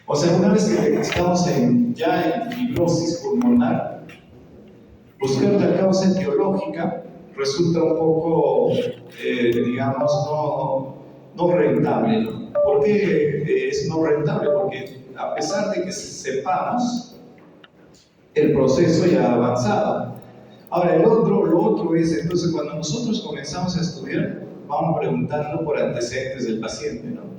O sea, una vez que estamos ya en fibrosis pulmonar, buscar la causa etiológica resulta un poco, digamos, no rentable, ¿no? ¿Por qué es no rentable? Porque a pesar de que sepamos, el proceso ya ha avanzado. Ahora, lo otro es, entonces, cuando nosotros comenzamos a estudiar, vamos preguntando por antecedentes del paciente, ¿no?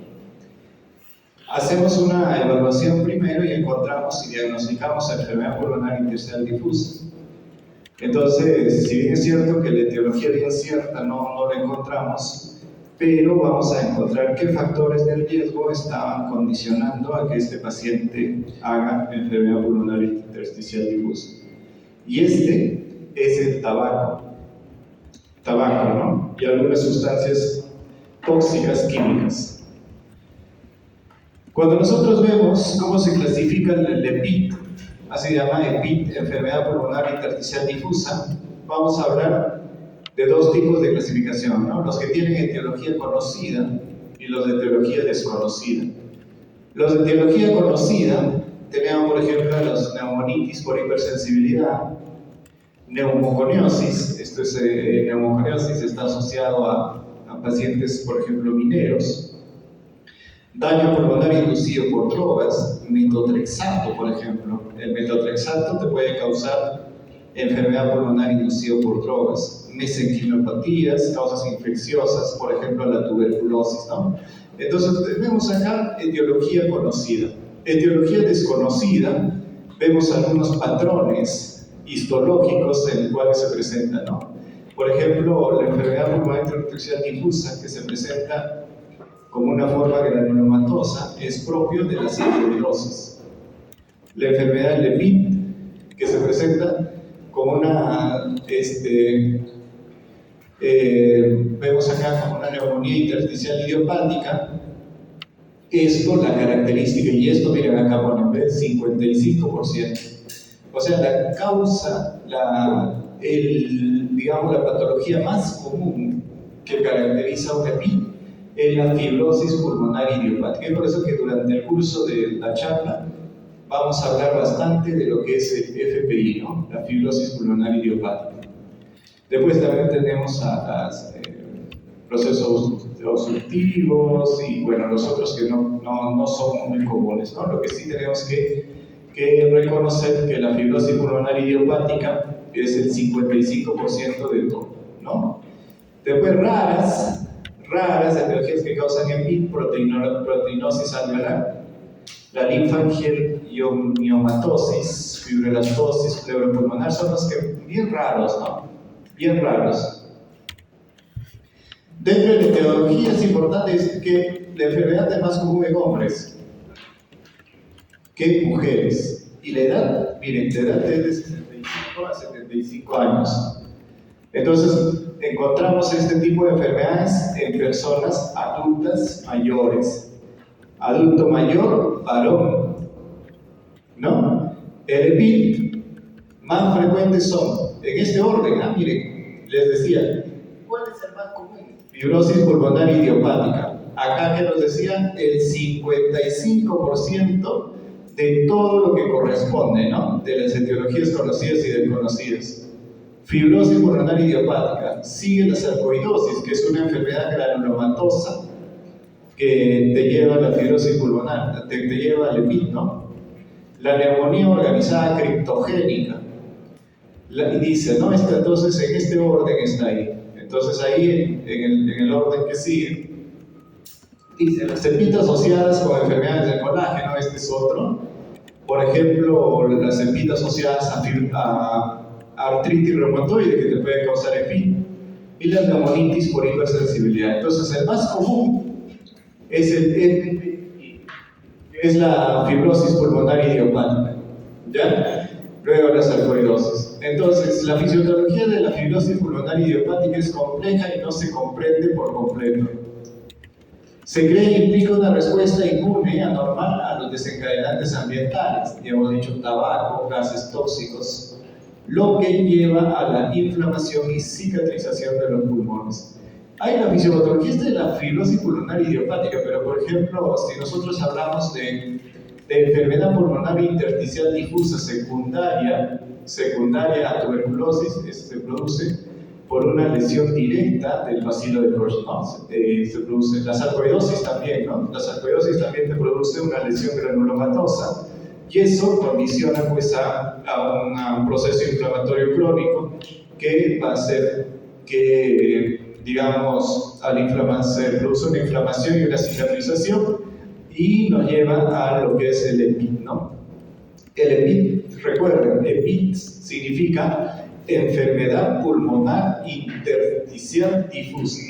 Hacemos una evaluación primero y encontramos y diagnosticamos enfermedad pulmonar intersticial difusa. Entonces, si bien es cierto que la etiología bien cierta no la encontramos, pero vamos a encontrar qué factores de riesgo estaban condicionando a que este paciente haga enfermedad pulmonar intersticial difusa. Y este es el tabaco, ¿no? Y algunas sustancias tóxicas químicas. Cuando nosotros vemos cómo se clasifica el EPID, así se llama EPID, enfermedad pulmonar intersticial difusa, vamos a hablar de dos tipos de clasificación, ¿no? Los que tienen etiología conocida y los de etiología desconocida. Los de etiología conocida tenemos, por ejemplo, los neumonitis por hipersensibilidad, neumoconiosis. Esto es, neumoconiosis está asociado a pacientes, por ejemplo, mineros. Daño pulmonar inducido por drogas, metotrexato, por ejemplo. El metotrexato te puede causar enfermedad pulmonar inducida por drogas. Mesenquimopatías, causas infecciosas, por ejemplo, la tuberculosis, ¿no? Entonces, vemos acá etiología conocida. Etiología desconocida, vemos algunos patrones histológicos en los cuales se presentan, ¿no? Por ejemplo, la enfermedad pulmonar intersticial difusa, que se presenta como una forma granulomatosa, es propio de la cisticercosis. La enfermedad del EPID, que se presenta como una, vemos acá como una neumonía intersticial idiopática. Esto, la característica, y esto miren acá ponen, ¿ven? 55%. O sea, la causa, digamos, la patología más común que caracteriza un EPID es la fibrosis pulmonar idiopática. Es por eso que durante el curso de la charla vamos a hablar bastante de lo que es el FPI, ¿no? La fibrosis pulmonar idiopática. Después también tenemos a procesos obstructivos y, bueno, los otros que no son muy comunes, ¿no? Lo que sí tenemos que reconocer que la fibrosis pulmonar idiopática es el 55% de todo, ¿no? Después raras etiologías que causan EPID, proteinosis alveolar, la linfangiomatosis, fibrelatosis, pleuropulmonar, son los que bien raros, ¿no? Bien raros. Dentro de la etiología es importante decir que la enfermedad es más común en hombres que en mujeres. Y la edad, miren, la edad es de 65 a 75 años. Entonces, encontramos este tipo de enfermedades en personas adultas mayores. Adulto mayor, varón, ¿no? El EPID más frecuentes son, en este orden, miren, les decía, ¿cuál es el más común? Fibrosis pulmonar idiopática. Acá que nos decía, el 55% de todo lo que corresponde, ¿no? De las etiologías conocidas y desconocidas. Fibrosis pulmonar idiopática, sigue la sarcoidosis, que es una enfermedad granulomatosa que te lleva a la fibrosis pulmonar, te lleva al EPID, ¿no? La neumonía organizada criptogénica, y dice, ¿no? Entonces en este orden está ahí. Entonces ahí, en el orden que sigue, dice, las EPID asociadas con enfermedades del colágeno, este es otro. Por ejemplo, las EPID asociadas a artritis reumatoide, que te puede causar EPID, y la neumonitis por hipersensibilidad. Entonces, el más común es la fibrosis pulmonar idiopática, ¿ya? Luego la sarcoidosis. Entonces, la fisiopatología de la fibrosis pulmonar idiopática es compleja y no se comprende por completo. Se cree que implica una respuesta inmune anormal a los desencadenantes ambientales, ya hemos dicho tabaco, gases tóxicos, lo que lleva a la inflamación y cicatrización de los pulmones. Hay la fisiopatología de la fibrosis pulmonar idiopática, pero por ejemplo, si nosotros hablamos de de enfermedad pulmonar intersticial difusa secundaria a tuberculosis se produce por una lesión directa del bacilo de Koch, ¿no? Se produce la sarcoidosis también, ¿no? La sarcoidosis también te produce una lesión granulomatosa y eso condiciona pues a un proceso inflamatorio crónico que va a hacer que, digamos, se produce una inflamación y una cicatrización y nos lleva a lo que es el EPID, ¿no? El EPID, recuerden, EPID significa enfermedad pulmonar intersticial difusa.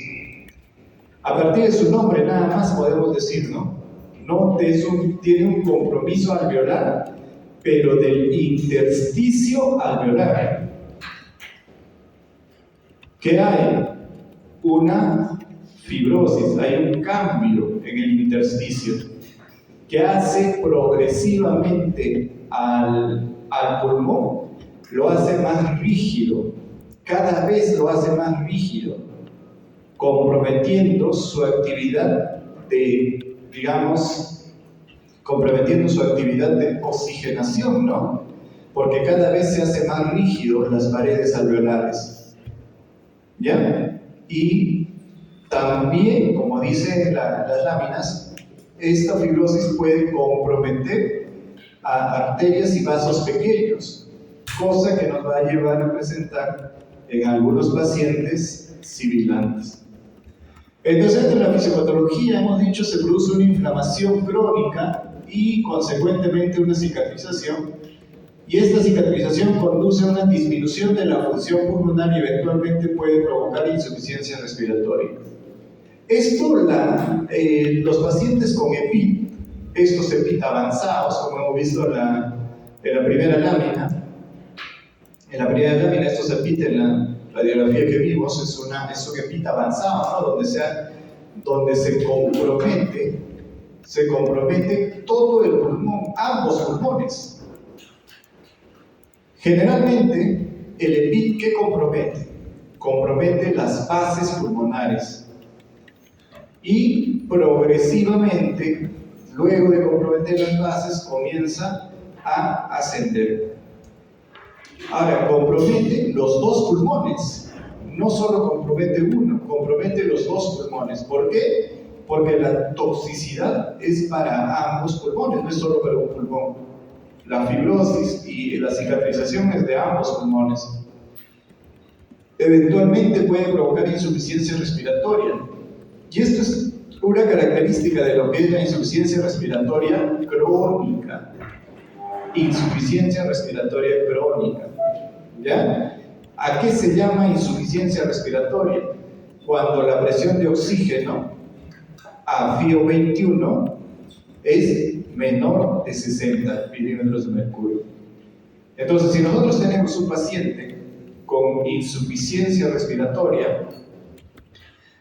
A partir de su nombre nada más podemos decir, ¿no? Tiene un compromiso alveolar, pero del intersticio alveolar. ¿Qué hay? Una fibrosis, hay un cambio en el intersticio que hace progresivamente al pulmón, lo hace más rígido, cada vez lo hace más rígido, comprometiendo su actividad de oxigenación, ¿no? Porque cada vez se hace más rígido las paredes alveolares, ¿ya? Y también, como dicen las láminas, esta fibrosis puede comprometer a arterias y vasos pequeños, cosa que nos va a llevar a presentar en algunos pacientes sibilantes. Entonces, en la fisiopatología, hemos dicho, se produce una inflamación crónica y, consecuentemente, una cicatrización. Y esta cicatrización conduce a una disminución de la función pulmonar y eventualmente puede provocar insuficiencia respiratoria. Esto, los pacientes con EPID, estos EPID avanzados, como hemos visto en la primera lámina, estos EPID en la radiografía que vimos es un EPID avanzado, ¿no? donde se compromete todo el pulmón, ambos pulmones. Generalmente, el EPID, ¿qué compromete? Compromete las bases pulmonares. Y progresivamente, luego de comprometer las bases, comienza a ascender. Ahora, compromete los dos pulmones. No solo compromete uno, compromete los dos pulmones. ¿Por qué? Porque la toxicidad es para ambos pulmones, no es solo para un pulmón. La fibrosis y la cicatrización es de ambos pulmones. Eventualmente puede provocar insuficiencia respiratoria. Y esto es una característica de lo que es la insuficiencia respiratoria crónica. Insuficiencia respiratoria crónica. ¿Ya? ¿A qué se llama insuficiencia respiratoria? Cuando la presión de oxígeno a FiO21 es menor de 60 milímetros de mercurio. Entonces, si nosotros tenemos un paciente con insuficiencia respiratoria,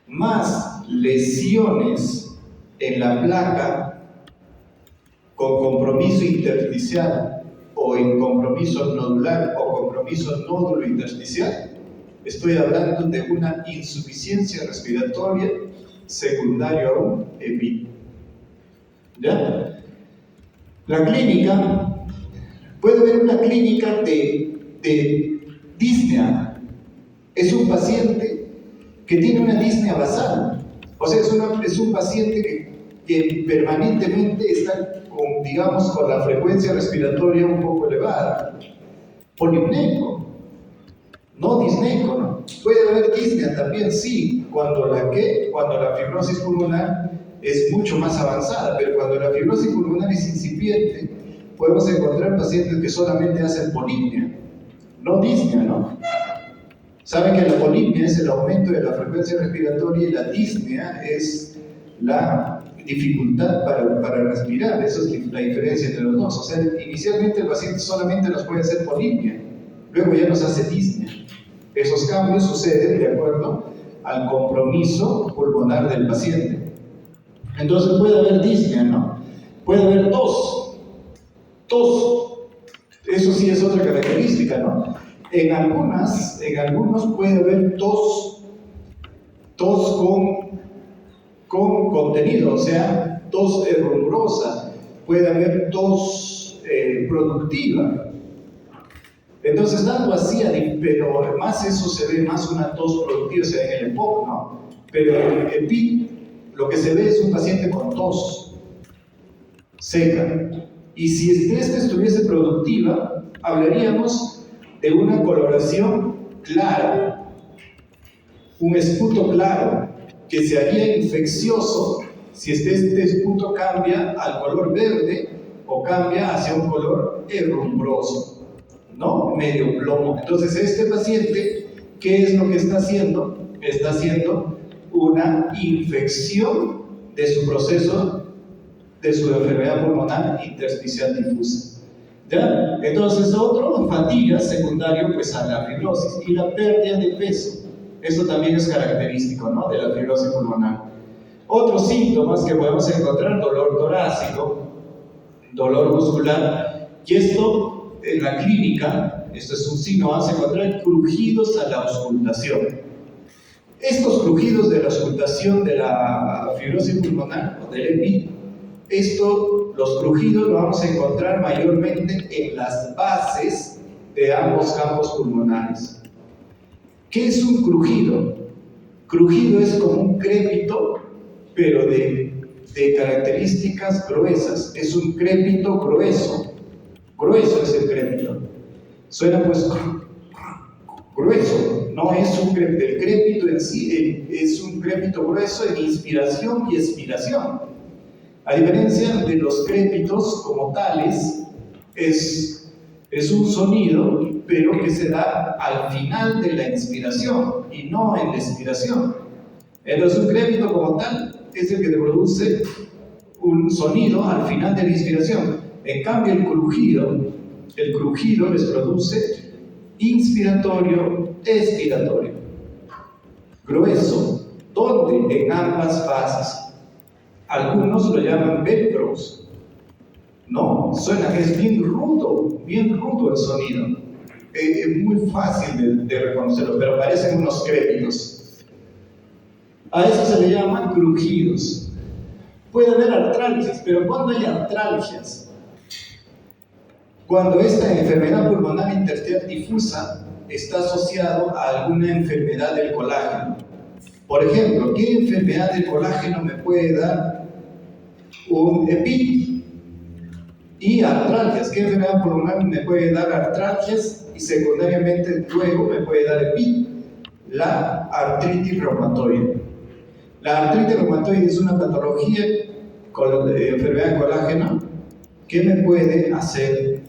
más lesiones en la placa con compromiso intersticial o en compromiso nodular o compromiso nódulo intersticial, estoy hablando de una insuficiencia respiratoria secundaria a un EPID. ¿Ya? La clínica, puede haber una clínica de disnea. Es un paciente que tiene una disnea basal. O sea, es un paciente que permanentemente está con la frecuencia respiratoria un poco elevada. Polipneico, no disneico, ¿no? Puede haber disnea también, sí, cuando la fibrosis pulmonar es mucho más avanzada, pero cuando la fibrosis pulmonar es incipiente, podemos encontrar pacientes que solamente hacen polipnia, no disnea, ¿no? Saben que la polipnia es el aumento de la frecuencia respiratoria y la disnea es la dificultad para respirar. Esa es la diferencia entre los dos. O sea, inicialmente el paciente solamente nos puede hacer polipnia, luego ya nos hace disnea. Esos cambios suceden de acuerdo al compromiso pulmonar del paciente. Entonces puede haber disnea, ¿no? Puede haber tos. Eso sí es otra característica, ¿no? En algunos puede haber tos con contenido, o sea, tos rumorosa, puede haber tos productiva. Entonces, tanto así, pero más eso se ve, más una tos productiva se ve en el EPOC, ¿no? Pero en el EPIC, lo que se ve es un paciente con tos seca. Y si esta estuviese productiva, hablaríamos de una coloración clara, un esputo claro, que se haría infeccioso si este esputo cambia al color verde o cambia hacia un color herrumbroso, ¿no? Medio plomo. Entonces, este paciente, ¿qué es lo que está haciendo? Está haciendo una infección de su proceso, de su enfermedad pulmonar intersticial difusa. ¿Ya? Entonces, otro, fatiga secundario pues, a la fibrosis y la pérdida de peso. Esto también es característico, ¿no?, de la fibrosis pulmonar. Otros síntomas que podemos encontrar: dolor torácico, dolor muscular, y esto en la clínica, esto es un signo, vamos a encontrar crujidos a la auscultación. Estos crujidos de la auscultación de la fibrosis pulmonar o del EPI, los crujidos los vamos a encontrar mayormente en las bases de ambos campos pulmonares. ¿Qué es un crujido? Crujido es como un crépito, pero de características gruesas. Es un crépito grueso. Grueso es el crépito. Suena pues grueso. No es un crépito. El crépito en sí es un crépito grueso en inspiración y expiración. A diferencia de los crépitos como tales, es un sonido, pero que se da al final de la inspiración y no en la expiración. Entonces, un crépito como tal es el que te produce un sonido al final de la inspiración. En cambio, el crujido les produce inspiratorio, expiratorio. Grueso, donde en ambas fases. Algunos lo llaman velcros. No, suena que es bien rudo el sonido. Es muy fácil de reconocerlo, pero parecen unos crépitos. A eso se le llaman crujidos. Puede haber artralgias, pero ¿cuándo hay artralgias? Cuando esta enfermedad pulmonar intersticial difusa está asociado a alguna enfermedad del colágeno. Por ejemplo, ¿qué enfermedad del colágeno me puede dar un EPI? Y artralgias. ¿Qué enfermedad pulmonar me puede dar artralgias? Y secundariamente luego me puede dar EPI. La artritis reumatoide. La artritis reumatoide es una patología de enfermedad de colágeno que me puede hacer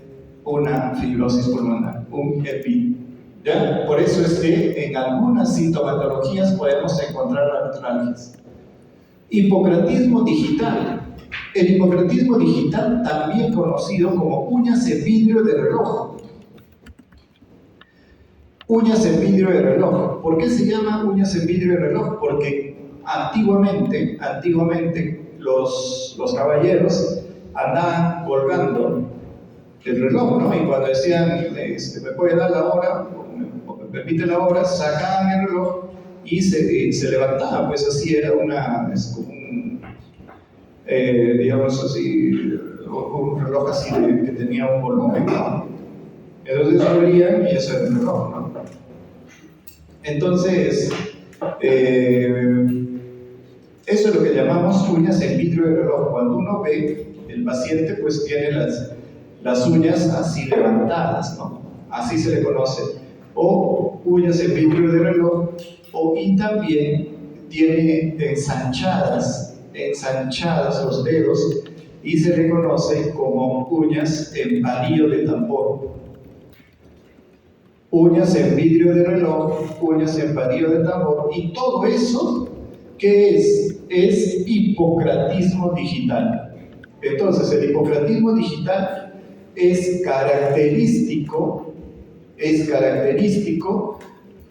una fibrosis pulmonar, un EPI. ¿Ya? Por eso es que en algunas sintomatologías podemos encontrar artralgias. Hipocratismo digital. El hipocratismo digital, también conocido como uñas en vidrio de reloj. Uñas en vidrio de reloj. ¿Por qué se llama uñas en vidrio de reloj? Porque antiguamente los caballeros andaban colgando el reloj, ¿no? Y cuando decían, ¿me puede dar la hora? O me permite la hora, sacaban el reloj y se levantaba. Pues así era es como un, digamos así, un reloj así que tenía un volumen, ¿no? Entonces abrían y eso era el reloj, ¿no? Entonces, eso es lo que llamamos uñas en vidrio de reloj. Cuando uno ve, el paciente pues tiene las uñas así levantadas, ¿no? Así se le conoce. O uñas en vidrio de reloj, y también tiene ensanchadas los dedos y se le conoce como uñas en palillo de tambor. Uñas en vidrio de reloj, uñas en palillo de tambor, y todo eso, ¿qué es? Es hipocratismo digital. Entonces, el hipocratismo digital es característico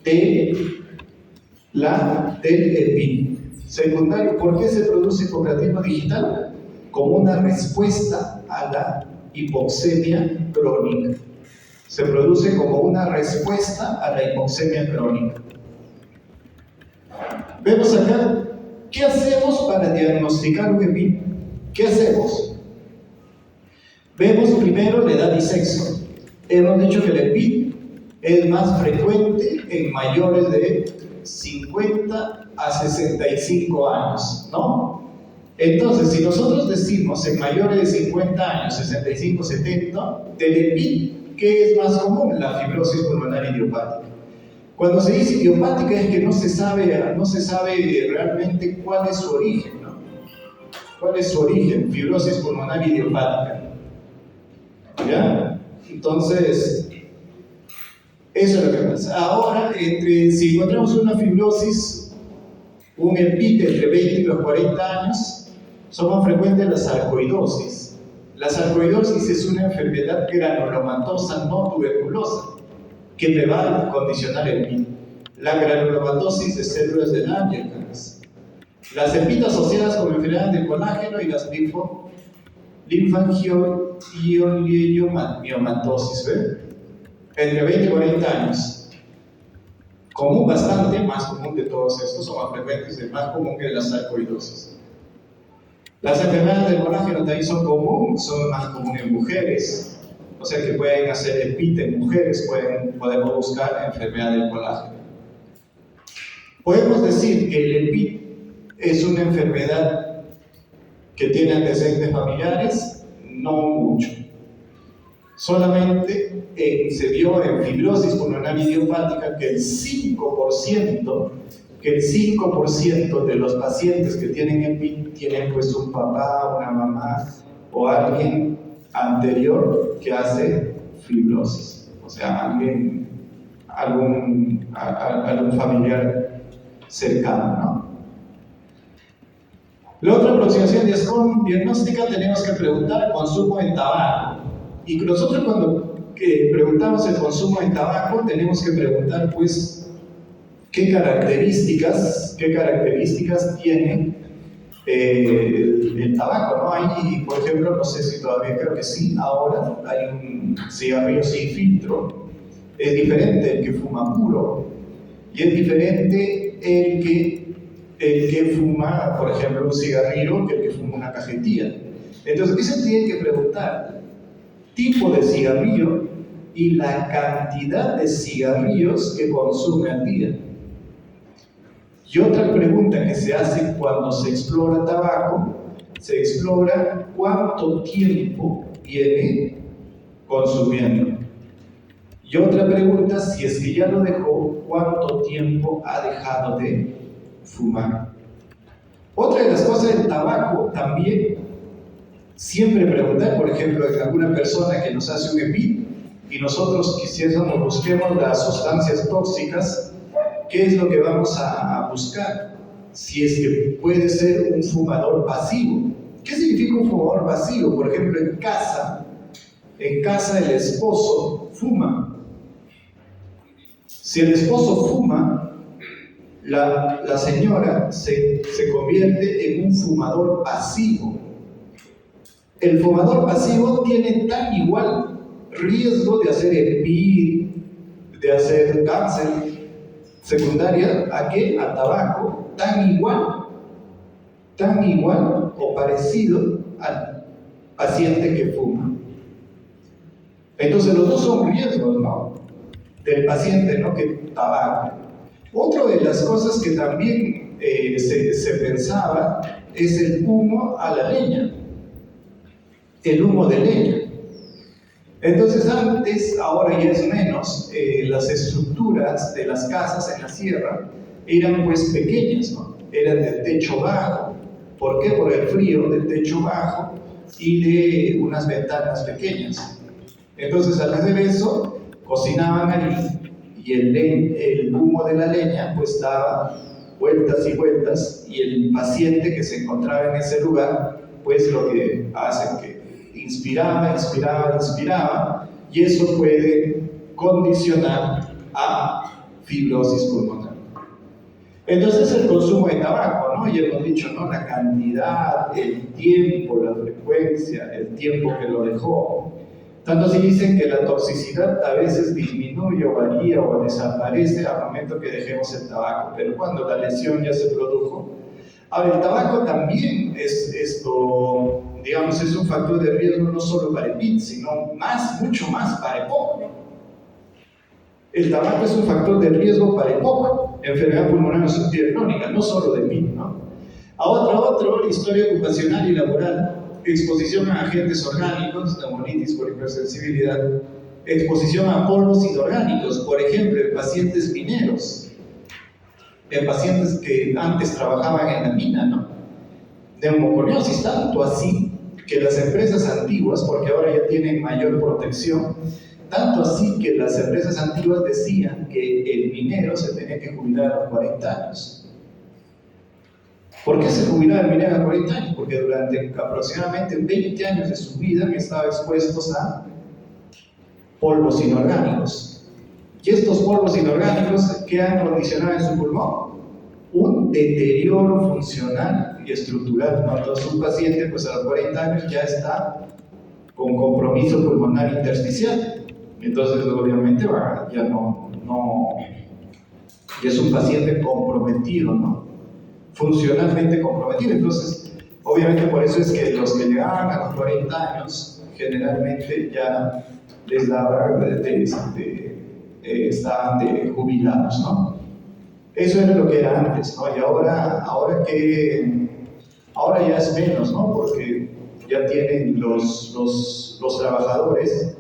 del EPI secundario. ¿Por qué se produce hipocratismo digital? Como una respuesta a la hipoxemia crónica. Se produce como una respuesta a la hipoxemia crónica. Vemos acá, ¿qué hacemos para diagnosticar un EPI? ¿Qué hacemos? Vemos primero la edad y sexo. Hemos dicho que el EPID es más frecuente en mayores de 50 a 65 años, ¿no? Entonces, si nosotros decimos en mayores de 50 años, 65, 70, del EPID, ¿qué es más común? La fibrosis pulmonar idiopática. Cuando se dice idiopática es que no se sabe realmente cuál es su origen, ¿no? ¿Cuál es su origen? Fibrosis pulmonar idiopática. ¿Ya? Entonces, eso es lo que pasa. Ahora, si encontramos una fibrosis, un EPID entre 20 y los 40 años, son más frecuentes las sarcoidosis. La sarcoidosis es una enfermedad granulomatosa no tuberculosa que me va a condicionar el EPID. La granulomatosis de células de Langerhans. Las EPID asociadas con enfermedades de colágeno y las linfangioliomatosis, ¿ve? Entre 20 y 40 años. Común, bastante más común de todos estos, son más frecuentes, es más común que la sarcoidosis. Las enfermedades del colágeno también son más comunes en mujeres, o sea que pueden hacer EPID en mujeres, podemos buscar enfermedad del colágeno. Podemos decir que el EPID es una enfermedad que tiene antecedentes familiares, no mucho. Solamente se vio en fibrosis pulmonar idiopática que el 5% de los pacientes que tienen EPID tienen pues un papá, una mamá o alguien anterior que hace fibrosis, o sea, algún familiar cercano, ¿no? La otra aproximación diagnóstica tenemos que preguntar consumo de tabaco. Y nosotros cuando preguntamos el consumo de tabaco tenemos que preguntar pues qué características tiene el tabaco, ¿no? Hay, por ejemplo, no sé si todavía, creo que sí, ahora hay un cigarrillo sin filtro. Es diferente el que fuma puro y es diferente el que fuma, por ejemplo, un cigarrillo que el que fuma una cajetilla. Entonces, ¿qué se tiene que preguntar? Tipo de cigarrillo y la cantidad de cigarrillos que consume al día. Y otra pregunta que se hace cuando se explora tabaco, se explora cuánto tiempo viene consumiendo. Y otra pregunta, si es que ya lo dejó, cuánto tiempo ha dejado de fumar. Otra de las cosas del tabaco también, siempre preguntar, por ejemplo, en alguna persona que nos hace un EPID y nosotros busquemos las sustancias tóxicas, ¿qué es lo que vamos a buscar? Si es que puede ser un fumador pasivo. ¿Qué significa un fumador pasivo? Por ejemplo, en casa el esposo fuma. Si el esposo fuma, la señora se convierte en un fumador pasivo. El fumador pasivo tiene tan igual riesgo de hacer EPID, de hacer cáncer secundaria, a tabaco, tan igual o parecido al paciente que fuma. Entonces los dos son riesgos, ¿no? Del paciente, ¿no? Que tabaco. Otra de las cosas que también se pensaba es el humo a la leña, el humo de leña. Entonces antes, ahora ya es menos, las estructuras de las casas en la sierra eran pues pequeñas, ¿no? Eran de techo bajo. ¿Por qué? Por el frío del techo bajo y de unas ventanas pequeñas. Entonces al hacer eso, cocinaban ahí y el humo de la leña pues daba vueltas y vueltas y el paciente que se encontraba en ese lugar pues lo que hace que inspiraba y eso puede condicionar a fibrosis pulmonar. Entonces el consumo de tabaco, ¿no? Ya hemos dicho, ¿no? La cantidad, el tiempo, la frecuencia, el tiempo que lo dejó. Tanto si dicen que la toxicidad a veces disminuye o varía o desaparece al momento que dejemos el tabaco, pero cuando la lesión ya se produjo. Ahora, el tabaco también digamos, es un factor de riesgo no solo para el PIB, sino mucho más para EPOC, ¿no? El tabaco es un factor de riesgo para EPOC, enfermedad pulmonar obstructiva crónica, no solo de PIB, ¿no? A otro, historia ocupacional y laboral, exposición a agentes orgánicos, neumonitis por hipersensibilidad, exposición a polvos inorgánicos, por ejemplo, en pacientes mineros, en pacientes que antes trabajaban en la mina, ¿no? Neumoconiosis, tanto así que las empresas antiguas, porque ahora ya tienen mayor protección, tanto así que las empresas antiguas decían que el minero se tenía que jubilar a los 40 años. ¿Por qué se jubilaba el minero a los 40 años? Porque durante aproximadamente 20 años de su vida estaba expuestos a polvos inorgánicos. Y estos polvos inorgánicos, ¿qué han condicionado en su pulmón? Un deterioro funcional y estructural. Entonces un paciente pues a los 40 años ya está con compromiso pulmonar intersticial. Entonces obviamente ya es un paciente comprometido, ¿no? Funcionalmente comprometido. Entonces obviamente por eso es que los que llegaban a los 40 años generalmente ya les daba estaban jubilados, ¿no? Eso era lo que era antes, ¿no? Y ahora ya es menos, ¿no? Porque ya tienen los trabajadores,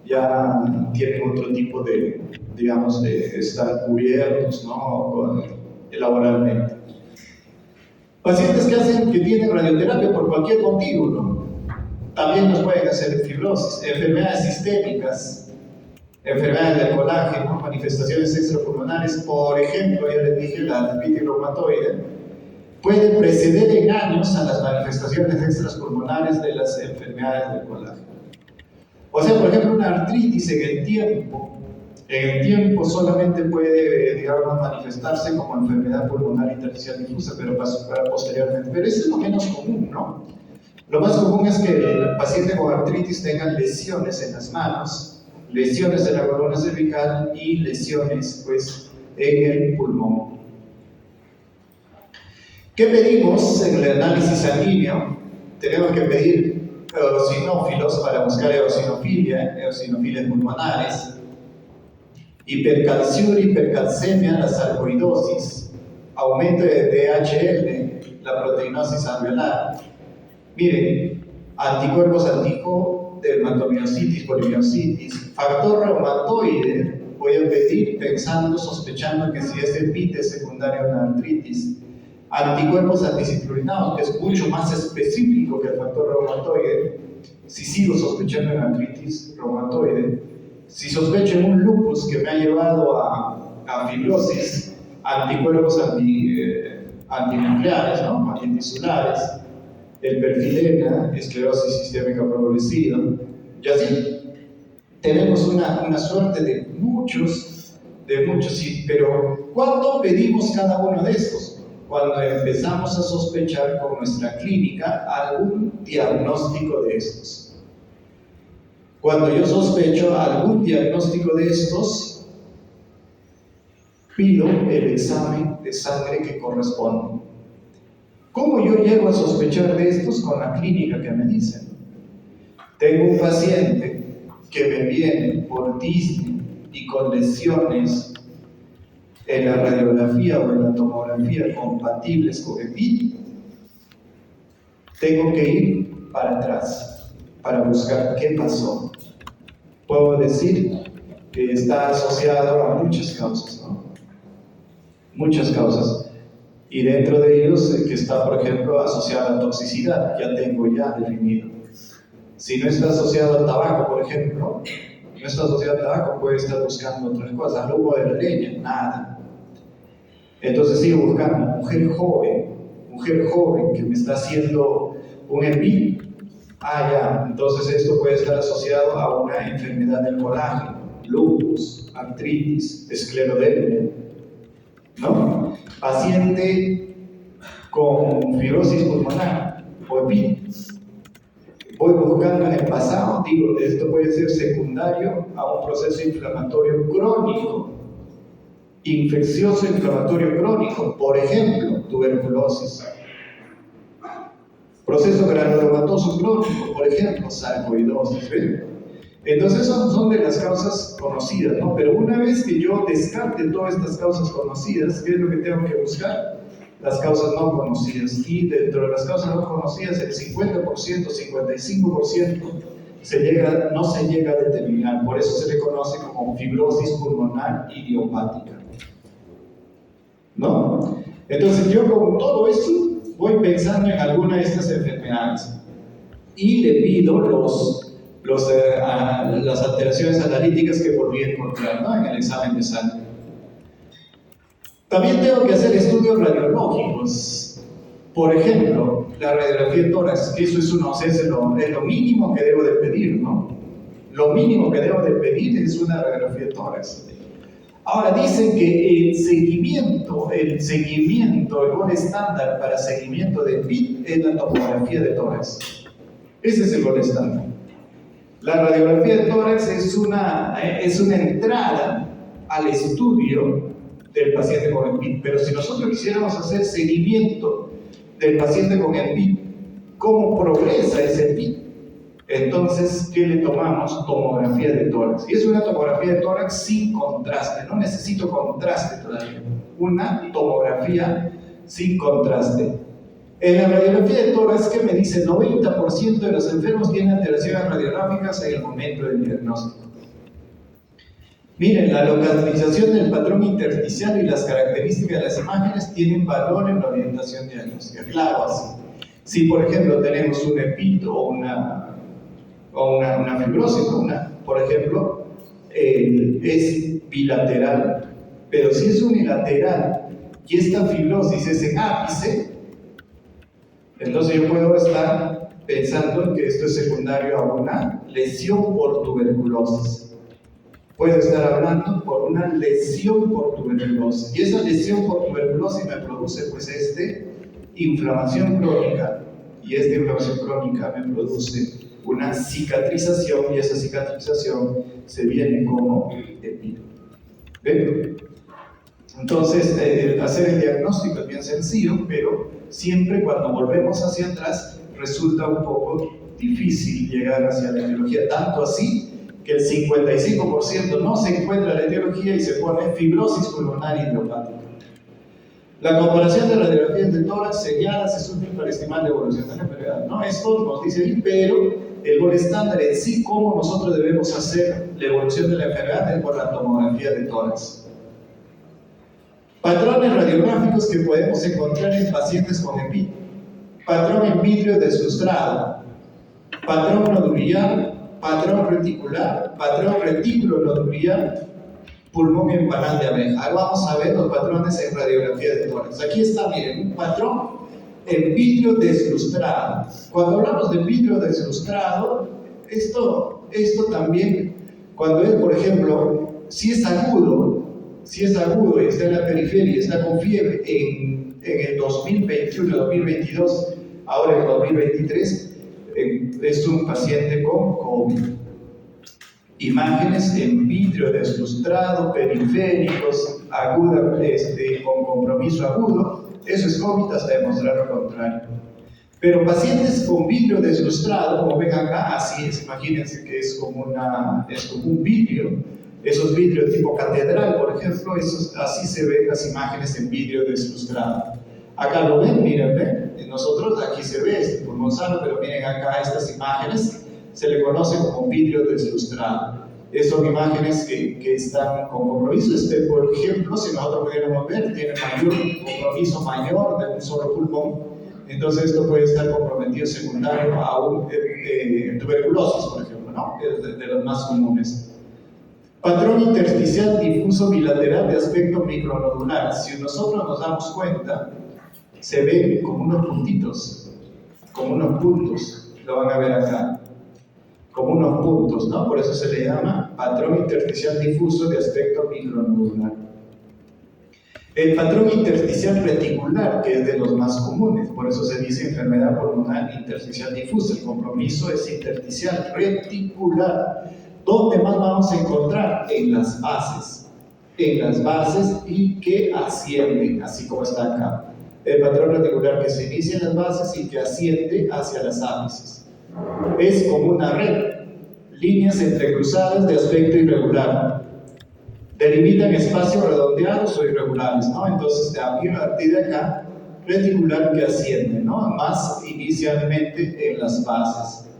ya tienen otro tipo de, digamos, de estar cubiertos, ¿no? Laboralmente. Pacientes que tienen radioterapia por cualquier motivo, ¿no? También nos pueden hacer fibrosis, enfermedades sistémicas, enfermedades del colágeno, manifestaciones extrapulmonares, por ejemplo, ya les dije, la artritis reumatoide, puede preceder en años a las manifestaciones extrapulmonares de las enfermedades del colágeno. O sea, por ejemplo, una artritis en el tiempo solamente puede, digamos, manifestarse como enfermedad pulmonar intersticial difusa, pero para posteriormente. Pero eso es lo menos común, ¿no? Lo más común es que el paciente con artritis tenga lesiones en las manos, lesiones en la columna cervical y lesiones, pues, en el pulmón. ¿Qué pedimos en el análisis sanguíneo? Tenemos que pedir eosinófilos para buscar eosinofilias pulmonares, hipercalciuria, hipercalcemia, la sarcoidosis, aumento de DHL, la proteinosis alveolar. Miren, anticuerpos dermatomiositis, polimiositis, factor reumatoide, voy a pedir sospechando que si es EPIT es secundario a una artritis. Anticuerpos anticiclurinados, que es mucho más específico que el factor reumatoide, si sigo sospechando en artritis reumatoide. Si sospecho en un lupus que me ha llevado a fibrosis, anticuerpos antinucleares, ¿no? Antitisulares, el perfilena, esclerosis sistémica progresiva, y así tenemos una suerte de muchos, sí, pero ¿cuándo pedimos cada uno de estos? Cuando empezamos a sospechar con nuestra clínica algún diagnóstico de estos. Cuando yo sospecho algún diagnóstico de estos, pido el examen de sangre que corresponde. ¿Cómo yo llego a sospechar de estos? Con la clínica que me dicen. Tengo un paciente que me viene por disney y con lesiones en la radiografía o en la tomografía compatibles con EPIT. Tengo que ir para atrás para buscar qué pasó. Puedo decir que está asociado a muchas causas, ¿no? Muchas causas. Y dentro de ellos que está, por ejemplo, asociado a la toxicidad, ya tengo definido. Si no está asociado al tabaco, por ejemplo, no está asociado al tabaco, puede estar buscando otras cosas. Al humo de la leña, nada. Entonces sigo buscando mujer joven que me está haciendo un EPIT. Entonces esto puede estar asociado a una enfermedad del colágeno, lupus, artritis, esclerodermia, ¿no? Paciente con fibrosis pulmonar o EPIT. Voy buscando en el pasado, digo, esto puede ser secundario a un proceso inflamatorio crónico, infeccioso inflamatorio crónico, por ejemplo, tuberculosis. Proceso granulomatoso crónico, por ejemplo, sarcoidosis. ¿Ven? Entonces son de las causas conocidas, ¿no? Pero una vez que yo descarte todas estas causas conocidas, ¿qué es lo que tengo que buscar? Las causas no conocidas. Y dentro de las causas no conocidas, el 50%, 55% no se llega a determinar. Por eso se le conoce como fibrosis pulmonar idiopática, ¿no? Entonces yo con todo esto voy pensando en alguna de estas enfermedades y le pido las alteraciones analíticas que volví a encontrar, ¿no? En el examen de sangre. También tengo que hacer estudios radiológicos. Por ejemplo, la radiografía de tórax, que eso es lo mínimo que debo de pedir, ¿no? Lo mínimo que debo de pedir es una radiografía de tórax. Ahora dicen que el gol estándar para seguimiento de PIT es la tomografía de tórax. Ese es el gol estándar. La radiografía de tórax es una entrada al estudio del paciente con el PIT, pero si nosotros quisiéramos hacer seguimiento del paciente con el PIT, ¿cómo progresa ese PIT? Entonces, ¿qué le tomamos? Tomografía de tórax. Y es una tomografía de tórax sin contraste, no necesito contraste todavía. Una tomografía sin contraste. En la radiografía de tórax, ¿qué me dice? 90% de los enfermos tienen alteraciones radiográficas en el momento del diagnóstico. Miren, la localización del patrón intersticial y las características de las imágenes tienen valor en la orientación diagnóstica. Claro, así. Si, por ejemplo, tenemos un epito o una fibrosis, por ejemplo, es bilateral, pero si es unilateral y esta fibrosis es en ápice, entonces yo puedo estar pensando en que esto es secundario a una lesión por tuberculosis. Puedo estar hablando por una lesión por tuberculosis, y esa lesión por tuberculosis me produce pues inflamación crónica, y esta inflamación crónica me produce una cicatrización, y esa cicatrización se viene como epito. ¿Ven? Entonces, hacer el diagnóstico es bien sencillo, pero siempre cuando volvemos hacia atrás resulta un poco difícil llegar hacia la etiología, tanto así que el 55% no se encuentra la etiología y se pone fibrosis pulmonar idiopática. La comparación de radiografías de tórax señalas es útil para estimar la evolución de la enfermedad. No, esto nos dice ahí, pero el gol estándar en sí, cómo nosotros debemos hacer la evolución de la enfermedad es por la tomografía de tórax. Patrones radiográficos que podemos encontrar en pacientes con EPI. Patrón en vidrio deslustrado, patrón nodular, patrón reticular, patrón retículo nodular, pulmón en panal de abeja. Ahora vamos a ver los patrones en radiografía de tórax. Aquí está, miren, un patrón en vidrio deslustrado. Cuando hablamos de vidrio deslustrado, esto también, cuando es, por ejemplo, si es agudo y está en la periferia, está con fiebre en el 2021, 2022, ahora en el 2023, es un paciente con COVID. Imágenes en vidrio deslustrado, periféricos, aguda, con compromiso agudo, eso es COVID hasta demostrar lo contrario. Pero pacientes con vidrio deslustrado, como ven acá, así es, imagínense que es como un vidrio, esos vidrios tipo catedral, por ejemplo, así se ven las imágenes en vidrio deslustrado. Acá lo ven, miren, ven, nosotros aquí se ve pulmón sano, pero miren acá estas imágenes, se le conoce como vidrio deslustrado. Son imágenes que están con compromiso. Por ejemplo, si nosotros pudiéramos ver, tiene un compromiso mayor de un solo pulmón, entonces esto puede estar comprometido secundario a tuberculosis, por ejemplo, ¿no? Que es de los más comunes. Patrón intersticial difuso bilateral de aspecto micronodular. Si nosotros nos damos cuenta, se ven como unos puntitos, lo van a ver acá, como unos puntos, ¿no? Por eso se le llama patrón intersticial difuso de aspecto micronodular. El patrón intersticial reticular, que es de los más comunes, por eso se dice enfermedad pulmonar intersticial difusa. El compromiso es intersticial reticular. ¿Dónde más vamos a encontrar? En las bases y que ascienden, así como está acá. El patrón reticular que se inicia en las bases y que asciende hacia las ápices. Es como una red, líneas entrecruzadas de aspecto irregular. Delimitan espacios redondeados o irregulares, ¿no? Entonces, a partir de acá, reticular que asciende, ¿no? Más inicialmente en las bases.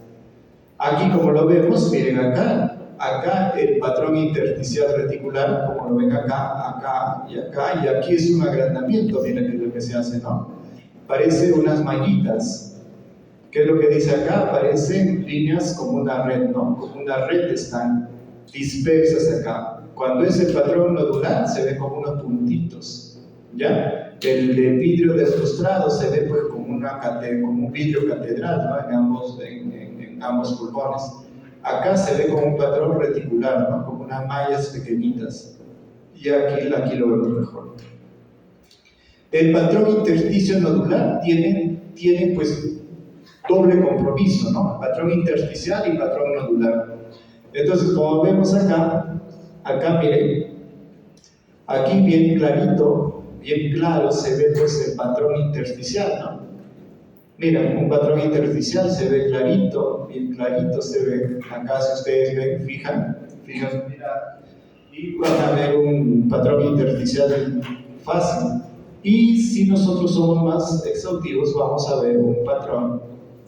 Aquí, como lo vemos, miren acá el patrón intersticial reticular, como lo ven acá, y aquí es un agrandamiento, miren que es lo que se hace, ¿no? Parece unas mallitas. ¿Qué es lo que dice acá? Parecen líneas como una red, ¿no? Como una red están dispersas acá. Cuando es el patrón nodular, se ve como unos puntitos, ¿ya? El vidrio deslustrado se ve pues como un vidrio catedral, ¿no? En ambos pulmones. Acá se ve como un patrón reticular, ¿no? Como unas mallas pequeñitas. Y aquí lo vemos mejor. El patrón intersticio nodular tiene pues doble compromiso, ¿no? Patrón intersticial y patrón nodular. Entonces, como vemos acá miren, aquí bien clarito, bien claro se ve pues el patrón intersticial, ¿no? Mira, un patrón intersticial se ve clarito, bien clarito se ve. Acá si ustedes ven, fijan, mira, y van a ver un patrón intersticial fácil. Y si nosotros somos más exhaustivos, vamos a ver un patrón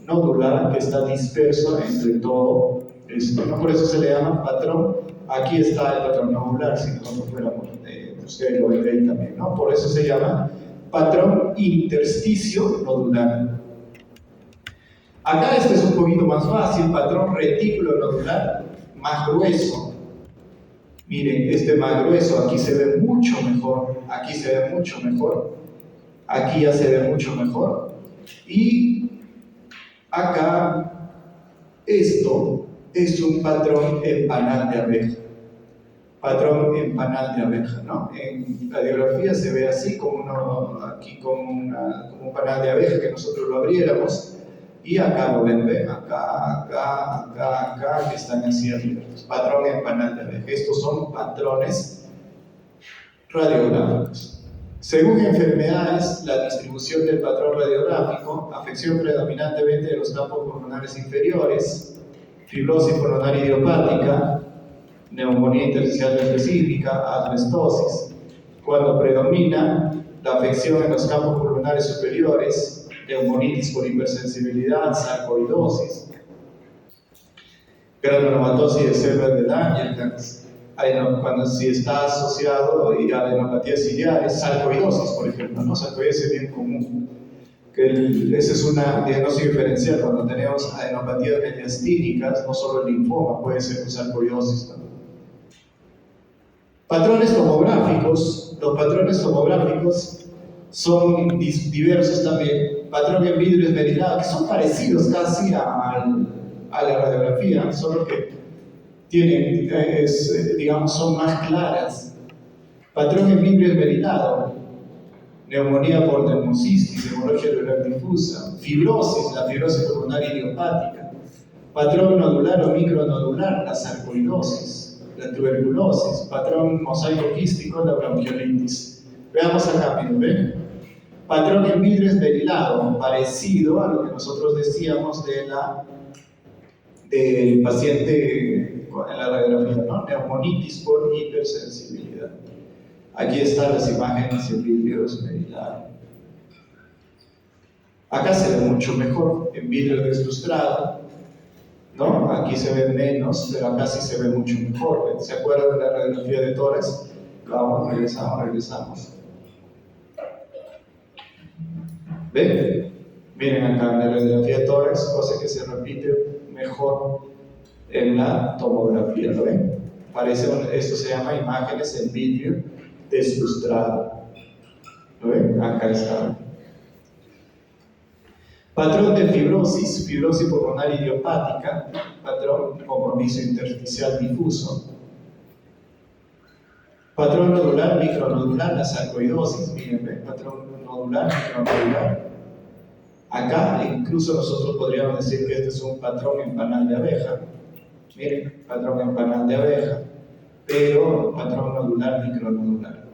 nodular que está disperso entre todo esto, ¿no? Por eso se le llama patrón. Aquí está el patrón nodular, si nosotros fuéramos, ustedes lo ven ahí también, ¿no? Por eso se llama patrón intersticio nodular. Acá este es un poquito más fácil, patrón retículo nodular más grueso. Miren, este más grueso, aquí se ve mucho mejor, aquí se ve mucho mejor, aquí ya se ve mucho mejor. Y acá, esto es un patrón en panal de abeja. Patrón en panal de abeja, ¿no? En radiografía se ve así, aquí como un panal de abeja que nosotros lo abriéramos. Y acá lo ven, acá, que están así abiertos. Patrón en panal de abeja. Estos son patrones radiográficos. Según enfermedades, la distribución del patrón radiográfico, afección predominantemente de los campos pulmonares inferiores, fibrosis pulmonar idiopática, neumonía intersticial específica, asbestosis. Cuando predomina la afección en los campos pulmonares superiores, neumonitis por hipersensibilidad, sarcoidosis, granulomatosis de células de Langerhans, si está asociado a adenopatía ciliares, sarcoidosis, por ejemplo, ¿no? Sarcoidosis es bien común. Ese es un diagnóstico diferencial cuando tenemos adenopatías mediastínicas, no solo el linfoma, puede ser un sarcoidosis también. Patrones tomográficos. Los patrones tomográficos son diversos también. Patrón en vidrio esmerilado, que son parecidos casi a la radiografía, solo que tienen, son más claras. Patrón en vidrio esmerilado, neumonía por neumocistis, hemorragia alveolar difusa, fibrosis, la fibrosis pulmonar idiopática, patrón nodular o micronodular, la sarcoidosis, la tuberculosis, patrón mosaico quístico, la bronquiolitis. Veamos acá, miren, ¿ven? Patrón en vidrio esmerilado, parecido a lo que nosotros decíamos del paciente en la radiografía, ¿no? Neumonitis por hipersensibilidad. Aquí están las imágenes en vidrio esmerilado. Acá se ve mucho mejor en vidrio deslustrado, ¿no? Aquí se ve menos, pero acá sí se ve mucho mejor. ¿Se acuerdan de la radiografía de tórax? Vamos, regresamos. ¿Ven? Miren acá en la radiografía de tórax, cosa que se repite mejor en la tomografía, ¿lo ven? Esto se llama imágenes en vidrio deslustrado. ¿Lo ven? Acá está. Patrón de fibrosis pulmonar idiopática, patrón compromiso intersticial difuso. Patrón nodular, micronodular, la sarcoidosis, miren, ¿ven? Patrón nodular, micronodular. Acá incluso nosotros podríamos decir que este es un patrón en panal de abeja. Miren, patrón en panal de abeja, pero patrón nodular, micronodular.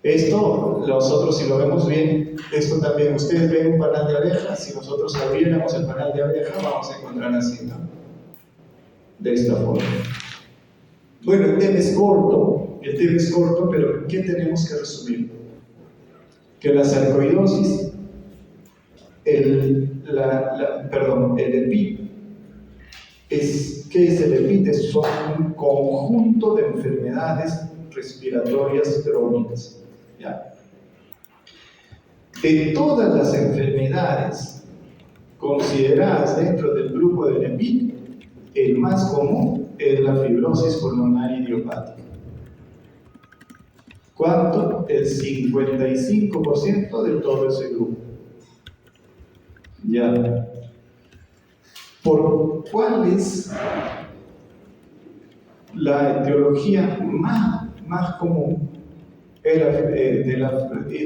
Esto, nosotros si lo vemos bien, esto también, ustedes ven un panal de abejas, si nosotros abriéramos el panal de abeja, vamos a encontrar así, ¿no? De esta forma. Bueno, el tema es corto, pero ¿qué tenemos que resumir? Que la sarcoidosis, el EPID, ¿qué es el EPID? Son un conjunto de enfermedades respiratorias crónicas, ¿ya? De todas las enfermedades consideradas dentro del grupo del EPID, el más común es la fibrosis pulmonar idiopática. ¿Cuánto? El 55% de todo ese grupo. Ya. ¿Por cuál es la etiología más común?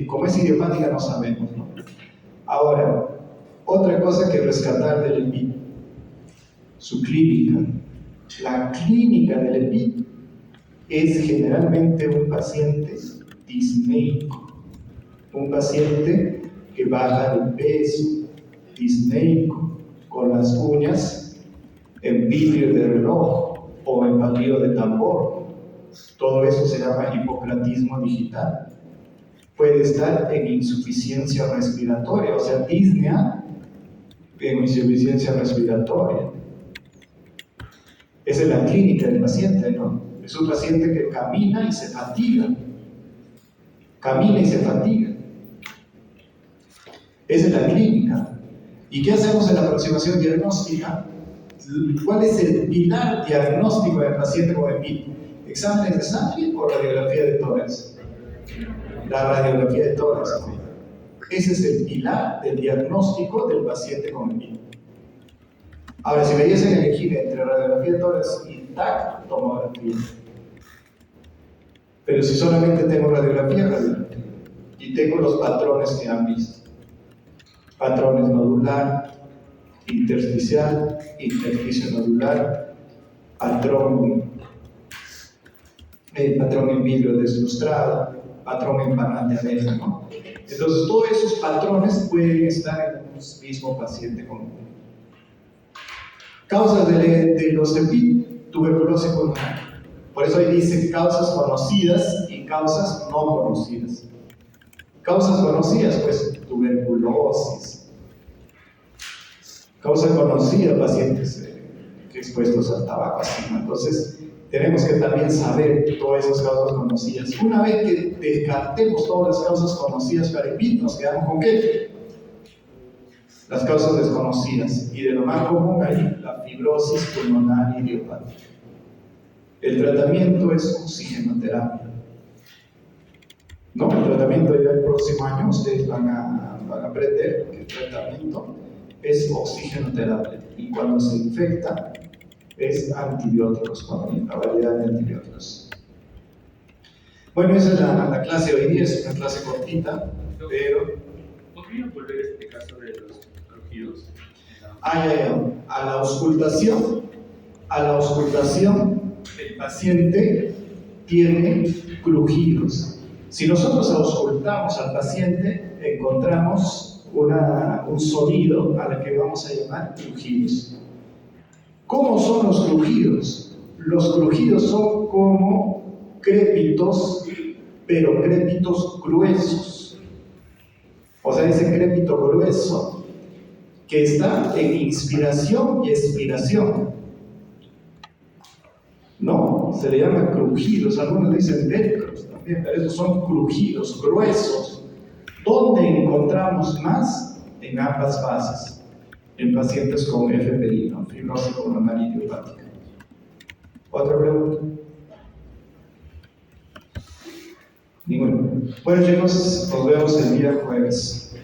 Como es idiopática no sabemos, ¿no? Ahora, otra cosa que rescatar del EPID, su clínica. La clínica del EPID es generalmente un paciente disneico, un paciente que baja de peso, disneico, con las uñas en vidrio de reloj o en palillo de tambor. Todo eso se llama hipocratismo digital. Puede estar en insuficiencia respiratoria, o sea, disnea en insuficiencia respiratoria. Esa es la clínica del paciente, ¿no? Es un paciente que camina y se fatiga. Camina y se fatiga. Esa es la clínica. ¿Y qué hacemos en la aproximación diagnóstica? ¿Cuál es el pilar diagnóstico del paciente con EPID? ¿Exámenes de sangre o radiografía de tórax? La radiografía de tórax. Ese es el pilar del diagnóstico del paciente con EPID. Ahora, si me diesen elegir entre radiografía de tórax y TAC, tomografía. Pero si solamente tengo radiografía. Y tengo los patrones que han visto. Patrones nodular, intersticial, intersticio nodular, patrón en vidrio deslustrado, patrón en panal de abeja, ¿no? Entonces, todos esos patrones pueden estar en un mismo paciente común. Causas de los EPID, tuberculosis pulmonar. Por eso ahí dice causas conocidas y causas no conocidas. Causas conocidas, pues tuberculosis. Causa conocida, pacientes expuestos al tabaco, así, ¿no? Entonces, tenemos que también saber todas esas causas conocidas. Una vez que descartemos todas las causas conocidas para EPID, nos quedamos con ¿qué? Las causas desconocidas. Y de lo más común hay la fibrosis pulmonar idiopática. El tratamiento es oxigenoterapia. No, el tratamiento ya el próximo año ustedes van a aprender que el tratamiento es oxigenoterapia. Y cuando se infecta, es antibióticos, con la variedad de antibióticos. Bueno, esa es la clase de hoy día, es una clase cortita, pero... ¿Podría volver este caso de los crujidos? A la auscultación, el paciente tiene crujidos. Si nosotros auscultamos al paciente, encontramos un sonido al que vamos a llamar crujidos. ¿Cómo son los crujidos? Los crujidos son como crépitos, pero crépitos gruesos. O sea, ese crépito grueso que está en inspiración y expiración. No, se le llama crujidos, algunos dicen velcros también, pero esos son crujidos gruesos. ¿Dónde encontramos más? En ambas fases. En pacientes con FPI, ¿no? Fibrosis pulmonar idiopática. ¿Otra pregunta? Ninguna. Bueno, chicos, nos vemos el día jueves.